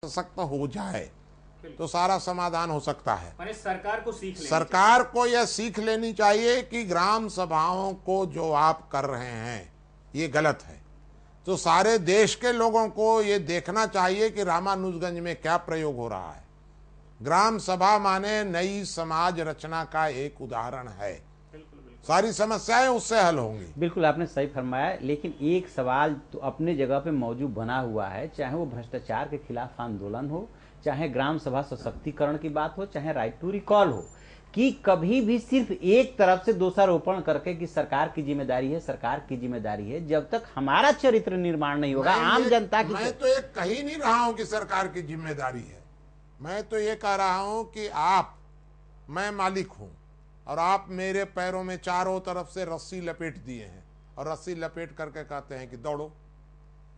सशक्त हो जाए तो सारा समाधान हो सकता है। माने सरकार को सीख लेनी सरकार को यह सीख लेनी चाहिए कि ग्राम सभाओं को जो आप कर रहे हैं ये गलत है। तो सारे देश के लोगों को ये देखना चाहिए कि रामानुजगंज में क्या प्रयोग हो रहा है। ग्राम सभा माने नई समाज रचना का एक उदाहरण है। सारी समस्याएं उससे हल होंगी। बिल्कुल आपने सही फरमाया, लेकिन एक सवाल तो अपने जगह पे मौजूद बना हुआ है, चाहे वो भ्रष्टाचार के खिलाफ आंदोलन हो, चाहे ग्राम सभा सशक्तिकरण की बात हो, चाहे राइट टू रिकॉल हो, कि कभी भी सिर्फ एक तरफ से दोषारोपण करके कि सरकार की जिम्मेदारी है, सरकार की जिम्मेदारी है, जब तक हमारा चरित्र निर्माण नहीं होगा आम जनता की। मैं तो ये कह ही नहीं रहा हूं कि सरकार की जिम्मेदारी है। मैं तो ये कह रहा हूं कि मैं मालिक हूं और आप मेरे पैरों में चारों तरफ से रस्सी लपेट दिए हैं और रस्सी लपेट करके कहते हैं कि दौड़ो।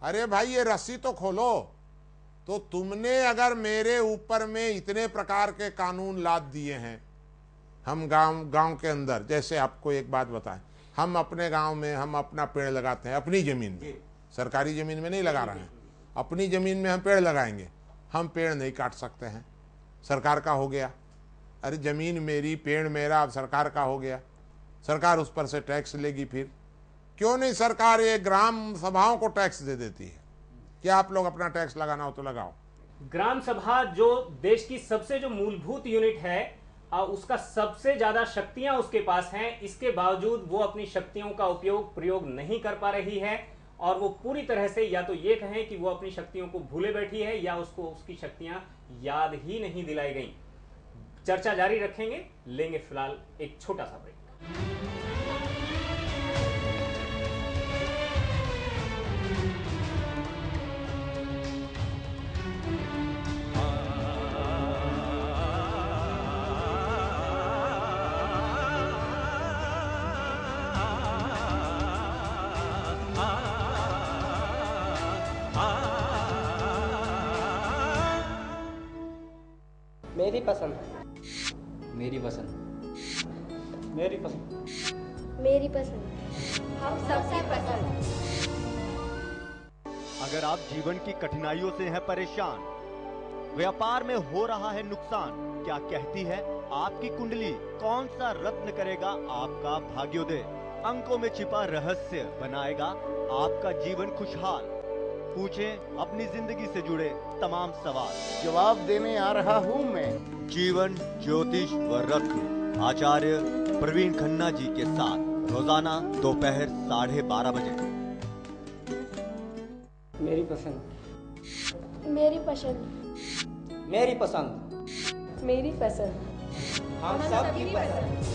अरे भाई ये रस्सी तो खोलो। तो तुमने अगर मेरे ऊपर में इतने प्रकार के कानून लाद दिए हैं, हम गांव के अंदर, जैसे आपको एक बात बताएं, हम अपने गांव में हम अपना पेड़ लगाते हैं अपनी जमीन में, सरकारी जमीन में नहीं लगा रहे हैं, अपनी जमीन में हम पेड़ लगाएंगे। हम पेड़ नहीं काट सकते हैं, सरकार का हो गया। अरे जमीन मेरी, पेड़ मेरा, अब सरकार का हो गया, सरकार उस पर से टैक्स लेगी। फिर क्यों नहीं सरकार ये ग्राम सभाओं को टैक्स दे देती है कि आप लोग अपना टैक्स लगाना हो तो लगाओ। ग्राम सभा जो देश की सबसे जो मूलभूत यूनिट है, उसका सबसे ज्यादा शक्तियां उसके पास हैं, इसके बावजूद वो अपनी शक्तियों का प्रयोग नहीं कर पा रही है और वो पूरी तरह से, या तो ये कहें कि वो अपनी शक्तियों को भूले बैठी है या उसको उसकी शक्तियां याद ही नहीं दिलाई गई। चर्चा जारी रखेंगे, लेंगे फिलहाल एक छोटा सा ब्रेक। मेरी पसंद, मेरी पसंद, मेरी पसंद, मेरी पसंद, हम सबकी पसंद। अगर आप जीवन की कठिनाइयों से हैं परेशान, व्यापार में हो रहा है नुकसान, क्या कहती है आपकी कुंडली? कौन सा रत्न करेगा आपका भाग्योदय? अंकों में छिपा रहस्य बनाएगा आपका जीवन खुशहाल। पूछें अपनी जिंदगी से जुड़े तमाम सवाल, जवाब देने आ रहा हूँ मैं। जीवन ज्योतिष व रत्न आचार्य प्रवीण खन्ना जी के साथ रोजाना दोपहर 12:30 बजे। मेरी पसंद, मेरी पसंद, मेरी पसंद, मेरी पसंद, हम सबकी पसंद।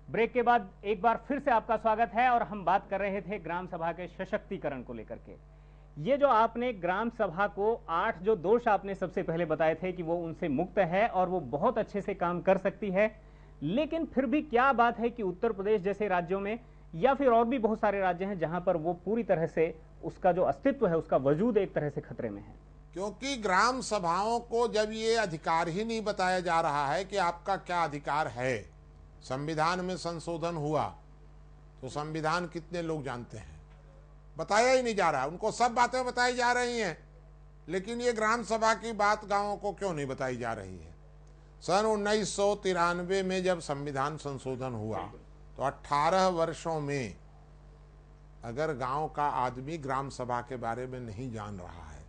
ब्रेक के बाद एक बार फिर से आपका स्वागत है और हम बात कर रहे थे ग्राम सभा के सशक्तिकरण को लेकर के। ये जो आपने ग्राम सभा को 8 जो दोष आपने सबसे पहले बताए थे कि वो उनसे मुक्त है और वो बहुत अच्छे से काम कर सकती है, लेकिन फिर भी क्या बात है कि उत्तर प्रदेश जैसे राज्यों में या फिर और भी बहुत सारे राज्य हैं जहां पर वो पूरी तरह से उसका जो अस्तित्व है, उसका वजूद एक तरह से खतरे में है? क्योंकि ग्राम सभाओं को जब ये अधिकार ही नहीं बताया जा रहा है कि आपका क्या अधिकार है। संविधान में संशोधन हुआ तो संविधान कितने लोग जानते हैं? बताया ही नहीं जा रहा। उनको सब बातें बताई जा रही हैं, लेकिन ये ग्राम सभा की बात गांवों को क्यों नहीं बताई जा रही है? सन 1993 में जब संविधान संशोधन हुआ तो 18 वर्षों में अगर गांव का आदमी ग्राम सभा के बारे में नहीं जान रहा है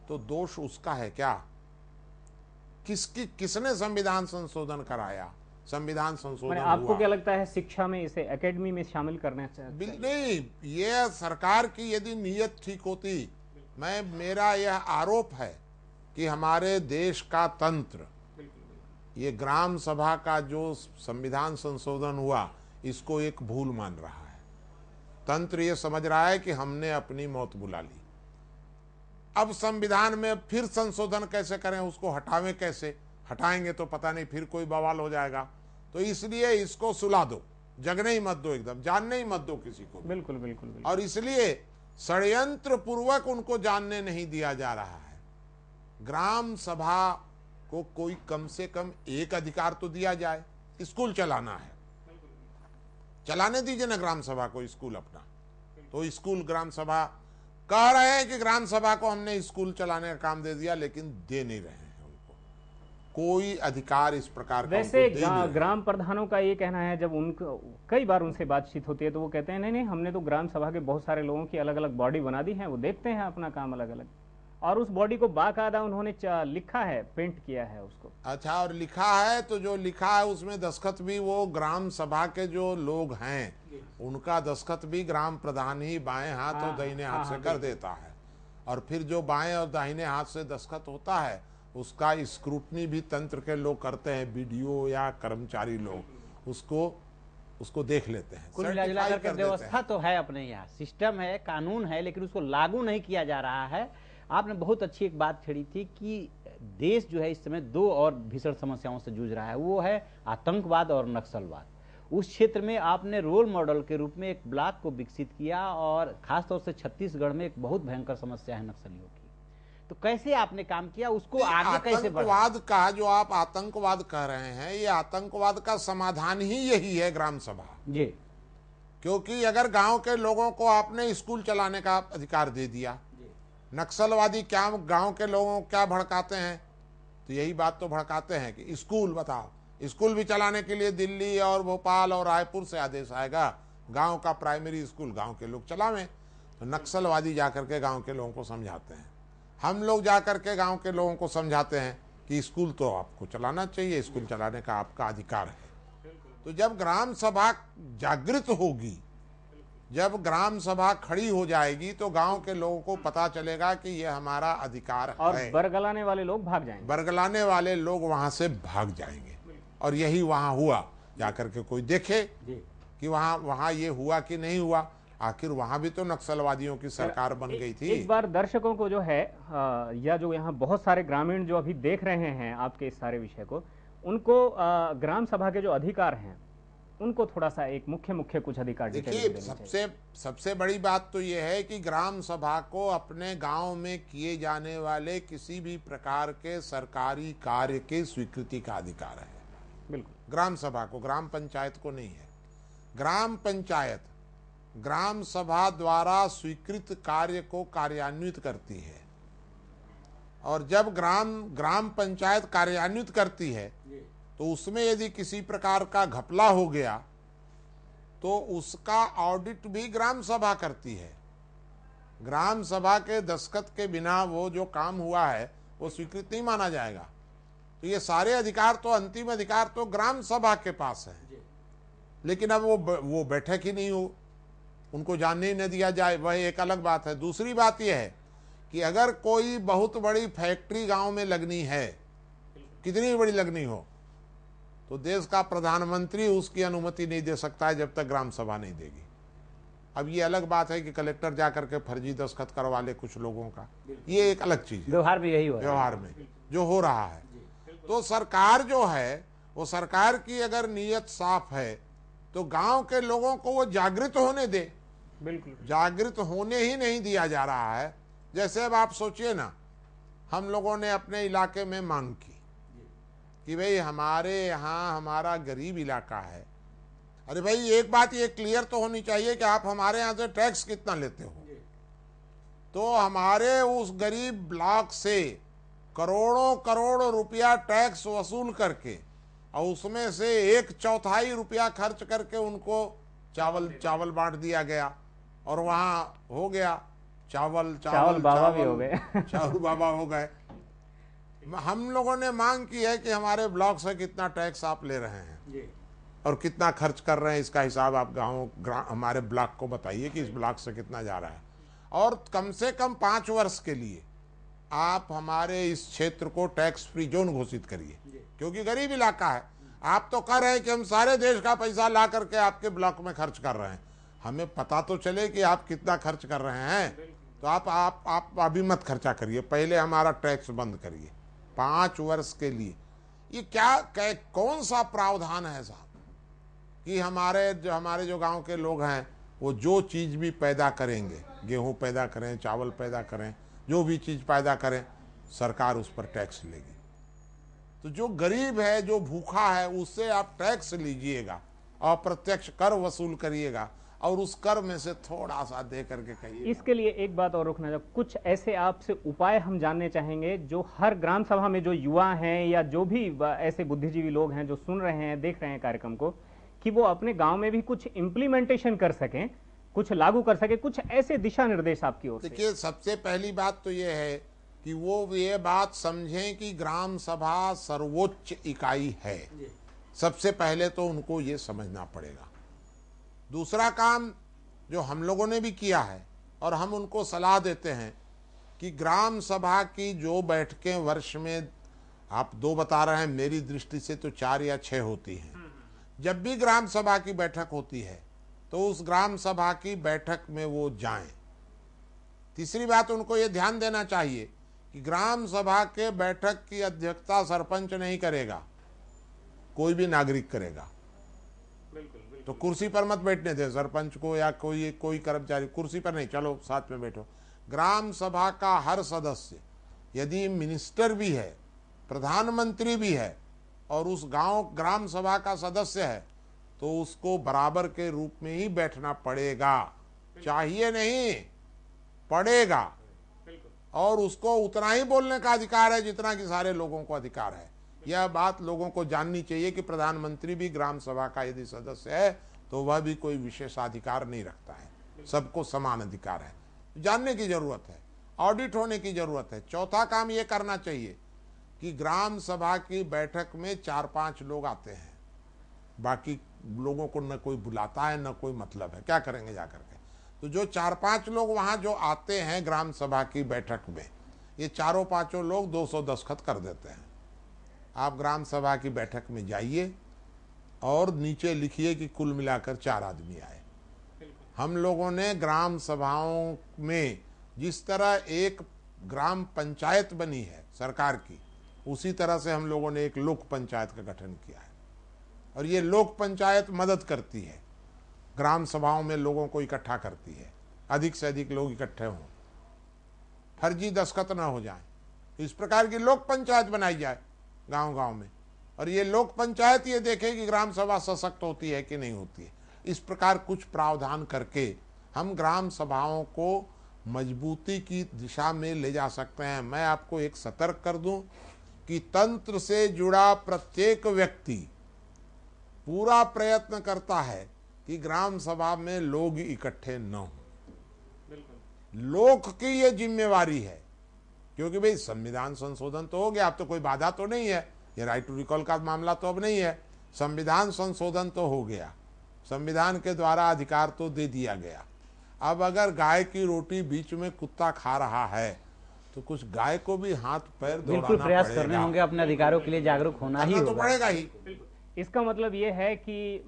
तो दोष उसका है क्या? किसने संविधान संशोधन कराया? संविधान संशोधन आपको हुआ। क्या लगता है शिक्षा में इसे एकेडमी में शामिल करना चाहिए? नहीं, ये सरकार की यदि नीयत ठीक होती, मेरा यह आरोप है कि हमारे देश का तंत्र, ये ग्राम सभा का जो संविधान संशोधन हुआ, इसको एक भूल मान रहा है। तंत्र ये समझ रहा है कि हमने अपनी मौत बुला ली। अब संविधान में फिर संशोधन कैसे करें, उसको हटावें कैसे, हटाएंगे तो पता नहीं फिर कोई बवाल हो जाएगा। तो इसलिए इसको सुला दो, जगने ही मत दो, एकदम जानने ही मत दो किसी को। बिल्कुल बिल्कुल बिल्कुल। और इसलिए षड्यंत्र पूर्वक उनको जानने नहीं दिया जा रहा है। ग्राम सभा को कोई कम से कम एक अधिकार तो दिया जाए, स्कूल चलाना है, चलाने दीजिए ना ग्राम सभा को स्कूल अपना। तो स्कूल ग्राम सभा कह रहे हैं कि ग्राम सभा को हमने स्कूल चलाने का काम दे दिया, लेकिन दे नहीं रहे हैं उनको कोई अधिकार इस प्रकार का। वैसे ग्राम प्रधानों का ये कहना है, जब उनको कई बार उनसे बातचीत होती है तो वो कहते हैं नहीं नहीं, हमने तो ग्राम सभा के बहुत सारे लोगों की अलग अलग बॉडी बना दी है, वो देखते हैं अपना काम अलग अलग, और उस बॉडी को बाकायदा उन्होंने लिखा है, पेंट किया है उसको। अच्छा, और लिखा है तो जो लिखा है उसमें दस्तखत भी वो ग्राम सभा के जो लोग हैं उनका दस्तखत भी ग्राम प्रधान ही बाएं हाथ और दाहिने हाथ से कर देता है। और फिर जो बाएं और दाहिने हाथ से दस्तखत होता है उसका स्क्रूटनी भी तंत्र के लोग करते हैं, बीडीओ या कर्मचारी लोग उसको देख लेते हैं। कुल मिलाकर के व्यवस्था तो है अपने यहाँ, सिस्टम है, कानून है, लेकिन उसको लागू नहीं किया जा रहा है। आपने बहुत अच्छी एक बात छेड़ी थी कि देश जो है इस समय दो और भीषण समस्याओं से जूझ रहा है, वो है आतंकवाद और नक्सलवाद। उस क्षेत्र में आपने रोल मॉडल के रूप में एक ब्लॉक को विकसित किया, और खासतौर से छत्तीसगढ़ में एक बहुत भयंकर समस्या है नक्सलियों की। तो कैसे आपने काम किया, उसको आगे कैसे बढ़ाया? आतंकवाद का जो आप आतंकवाद कह रहे हैं, ये आतंकवाद का समाधान ही यही है ग्राम सभा जी। क्योंकि अगर गांव के लोगों को आपने स्कूल चलाने का अधिकार दे दिया, नक्सलवादी क्या गांव के लोगों को क्या भड़काते हैं, तो यही बात तो भड़काते हैं कि स्कूल बताओ, स्कूल भी चलाने के लिए दिल्ली और भोपाल और रायपुर से आदेश आएगा, गांव का प्राइमरी स्कूल गांव के लोग चलावें। तो नक्सलवादी जाकर के गांव के लोगों को समझाते हैं, हम लोग जाकर के गांव के लोगों को समझाते हैं कि स्कूल तो आपको चलाना चाहिए, स्कूल चलाने का आपका अधिकार है। तो जब ग्राम सभा जागृत होगी, जब ग्राम सभा खड़ी हो जाएगी, तो गांव के लोगों को पता चलेगा कि ये हमारा अधिकार है, और बरगलाने वाले लोग भाग जाएंगे, बरगलाने वाले लोग वहां से भाग जाएंगे। और यही वहां हुआ, जाकर के कोई देखे कि वहां ये हुआ कि नहीं हुआ। आखिर वहां भी तो नक्सलवादियों की सरकार बन गई थी। एक बार दर्शकों को जो है या जो यहाँ बहुत सारे ग्रामीण जो अभी देख रहे हैं आपके इस सारे विषय को, उनको ग्राम सभा के जो अधिकार हैं उनको थोड़ा सा एक मुख्य कुछ अधिकार देखिए। सबसे बड़ी बात तो यह है कि ग्राम सभा को अपने गांव में किए जाने वाले किसी भी प्रकार के सरकारी कार्य के स्वीकृति का अधिकार है। बिल्कुल, ग्राम सभा को, ग्राम पंचायत को नहीं है। ग्राम पंचायत ग्राम सभा द्वारा स्वीकृत कार्य को कार्यान्वित करती है, और जब ग्राम पंचायत कार्यान्वित करती है तो उसमें यदि किसी प्रकार का घपला हो गया तो उसका ऑडिट भी ग्राम सभा करती है। ग्राम सभा के दस्तखत के बिना वो जो काम हुआ है वो स्वीकृत नहीं माना जाएगा। तो ये सारे अधिकार तो, अंतिम अधिकार तो ग्राम सभा के पास है, लेकिन अब वो बैठक ही नहीं हो, उनको जानने ही न दिया जाए, वह एक अलग बात है। दूसरी बात यह है कि अगर कोई बहुत बड़ी फैक्ट्री गांव में लगनी है, कितनी बड़ी लगनी हो, तो देश का प्रधानमंत्री उसकी अनुमति नहीं दे सकता है जब तक ग्राम सभा नहीं देगी। अब ये अलग बात है कि कलेक्टर जाकर के फर्जी दस्तखत करवा ले कुछ लोगों का, ये एक अलग चीज है। व्यवहार में यही हो रहा है, व्यवहार में जो हो रहा है। तो सरकार जो है, वो सरकार की अगर नीयत साफ है तो गांव के लोगों को वो जागृत होने दे। बिल्कुल, जागृत होने ही नहीं दिया जा रहा है। जैसे अब आप सोचिए ना, हम लोगों ने अपने इलाके में मांग की कि भाई हमारे यहाँ, हमारा गरीब इलाका है, अरे भाई एक बात ये क्लियर तो होनी चाहिए कि आप हमारे यहाँ से टैक्स कितना लेते हो। तो हमारे उस गरीब ब्लॉक से करोड़ों करोड़ रुपया टैक्स वसूल करके, और उसमें से 1/4 रुपया खर्च करके उनको चावल बांट दिया गया, और वहां हो गया चावल बाबा भी हो गए चावल बाबा हो गए। हम लोगों ने मांग की है कि हमारे ब्लॉक से कितना टैक्स आप ले रहे हैं और कितना खर्च कर रहे हैं, इसका हिसाब आप हमारे ब्लॉक को बताइए कि इस ब्लॉक से कितना जा रहा है, और कम से कम 5 वर्ष के लिए आप हमारे इस क्षेत्र को टैक्स फ्री जोन घोषित करिए, क्योंकि गरीब इलाका है। आप तो कह रहे हैं कि हम सारे देश का पैसा ला करके आपके ब्लॉक में खर्च कर रहे हैं, हमें पता तो चले कि आप कितना खर्च कर रहे हैं। तो आप अभी मत खर्चा करिए, पहले हमारा टैक्स बंद करिए 5 वर्ष के लिए। ये कौन सा प्रावधान है साहब कि हमारे जो गांव के लोग हैं वो जो चीज़ भी पैदा करेंगे, गेहूं पैदा करें, चावल पैदा करें, जो भी चीज़ पैदा करें, सरकार उस पर टैक्स लेगी। तो जो गरीब है, जो भूखा है, उससे आप टैक्स लीजिएगा, अप्रत्यक्ष कर वसूल करिएगा और उस कर में से थोड़ा सा दे करके कहिए। इसके लिए एक बात और रुकना, जब कुछ ऐसे आपसे उपाय हम जानने चाहेंगे जो हर ग्राम सभा में जो युवा हैं या जो भी ऐसे बुद्धिजीवी लोग हैं जो सुन रहे हैं, देख रहे हैं कार्यक्रम को, कि वो अपने गांव में भी कुछ इम्प्लीमेंटेशन कर सकें, कुछ लागू कर सके, कुछ ऐसे दिशा निर्देश आपकी ओर से। देखिए, सबसे पहली बात तो ये है कि वो ये बात समझें कि ग्राम सभा सर्वोच्च इकाई है। सबसे पहले तो उनको ये समझना पड़ेगा। दूसरा काम जो हम लोगों ने भी किया है और हम उनको सलाह देते हैं कि ग्राम सभा की जो बैठकें वर्ष में, आप 2 बता रहे हैं, मेरी दृष्टि से तो 4 या 6 होती हैं। जब भी ग्राम सभा की बैठक होती है तो उस ग्राम सभा की बैठक में वो जाएं। तीसरी बात, उनको ये ध्यान देना चाहिए कि ग्राम सभा के बैठक की अध्यक्षता सरपंच नहीं करेगा, कोई भी नागरिक करेगा। तो कुर्सी पर मत बैठने दे सरपंच को या कोई कर्मचारी, कुर्सी पर नहीं, चलो साथ में बैठो। ग्राम सभा का हर सदस्य, यदि मिनिस्टर भी है, प्रधानमंत्री भी है और उस ग्राम सभा का सदस्य है, तो उसको बराबर के रूप में ही बैठना पड़ेगा। चाहिए नहीं, पड़ेगा। और उसको उतना ही बोलने का अधिकार है जितना कि सारे लोगों को अधिकार है। यह बात लोगों को जाननी चाहिए कि प्रधानमंत्री भी ग्राम सभा का यदि सदस्य है तो वह भी कोई विशेषाधिकार नहीं रखता है, सबको समान अधिकार है। जानने की जरूरत है, ऑडिट होने की जरूरत है। चौथा काम ये करना चाहिए कि ग्राम सभा की बैठक में 4-5 लोग आते हैं, बाकी लोगों को न कोई बुलाता है न कोई मतलब है, क्या करेंगे जाकर के। तो जो 4-5 लोग वहां जो आते हैं ग्राम सभा की बैठक में, ये 4-5 लोग 200 दस्तखत कर देते हैं। आप ग्राम सभा की बैठक में जाइए और नीचे लिखिए कि कुल मिलाकर 4 आदमी आए। हम लोगों ने ग्राम सभाओं में जिस तरह एक ग्राम पंचायत बनी है सरकार की, उसी तरह से हम लोगों ने एक लोक पंचायत का गठन किया है। और ये लोक पंचायत मदद करती है, ग्राम सभाओं में लोगों को इकट्ठा करती है, अधिक से अधिक लोग इकट्ठे हों, फर्जी दस्तखत न हो जाए। इस प्रकार की लोक पंचायत बनाई जाए गांव-गांव में, और ये लोक पंचायत ये देखे कि ग्राम सभा सशक्त होती है कि नहीं होती है। इस प्रकार कुछ प्रावधान करके हम ग्राम सभाओं को मजबूती की दिशा में ले जा सकते हैं। मैं आपको एक सतर्क कर दूं कि तंत्र से जुड़ा प्रत्येक व्यक्ति पूरा प्रयत्न करता है कि ग्राम सभा में लोग इकट्ठे न हों। लोक की ये जिम्मेवारी है, क्योंकि भाई संविधान संशोधन तो हो गया, अब तो कोई बाधा तो नहीं है, ये राइट टू रिकॉल का मामला तो अब नहीं है। संविधान संशोधन तो हो गया, संविधान के द्वारा अधिकार तो दे दिया गया। अब अगर गाय की रोटी बीच में कुत्ता खा रहा है तो कुछ गाय को भी हाथ पैर दौड़ाना बिल्कुल प्रयास पड़ेगा। करने होंगे, अपने अधिकारों के लिए जागरूक होना ही तो होगा। पड़ेगा ही। इसका मतलब ये है कि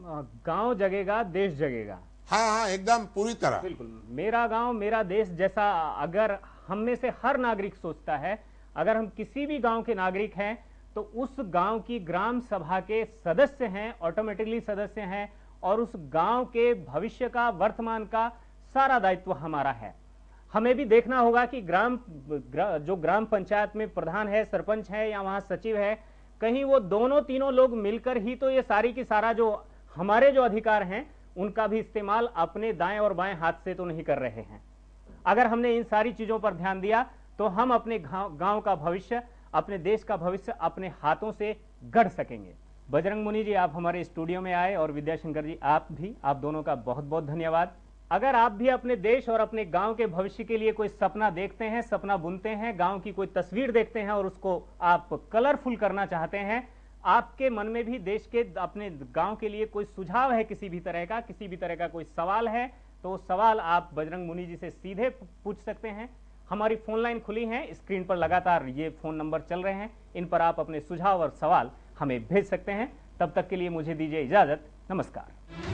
गांव जगेगा देश जगेगा। हाँ हाँ, एकदम पूरी तरह। बिल्कुल, मेरा गांव मेरा देश जैसा अगर हम में से हर नागरिक सोचता है, अगर हम किसी भी गांव के नागरिक हैं तो उस गांव की ग्राम सभा के सदस्य हैं, ऑटोमेटिकली सदस्य हैं, और उस गांव के भविष्य का, वर्तमान का सारा दायित्व हमारा है। हमें भी देखना होगा कि जो ग्राम पंचायत में प्रधान है, सरपंच है या वहां सचिव है, कहीं वो दोनों तीनों लोग मिलकर ही तो ये सारी की सारा जो हमारे जो अधिकार हैं उनका भी इस्तेमाल अपने दाएं और बाएं हाथ से तो नहीं कर रहे हैं। अगर हमने इन सारी चीजों पर ध्यान दिया तो हम अपने गांव का भविष्य, अपने देश का भविष्य अपने हाथों से गढ़ सकेंगे। बजरंग मुनि जी, आप हमारे स्टूडियो में आए, और विद्याशंकर जी आप दोनों का बहुत बहुत धन्यवाद। अगर आप भी अपने देश और अपने गांव के भविष्य के लिए कोई सपना देखते हैं, सपना बुनते हैं, गांव की कोई तस्वीर देखते हैं और उसको आप कलरफुल करना चाहते हैं, आपके मन में भी देश के, अपने गांव के लिए कोई सुझाव है, किसी भी तरह का कोई सवाल है, तो सवाल आप बजरंग मुनि जी से सीधे पूछ सकते हैं। हमारी फोन लाइन खुली है, स्क्रीन पर लगातार ये फोन नंबर चल रहे हैं, इन पर आप अपने सुझाव और सवाल हमें भेज सकते हैं। तब तक के लिए मुझे दीजिए इजाजत, नमस्कार।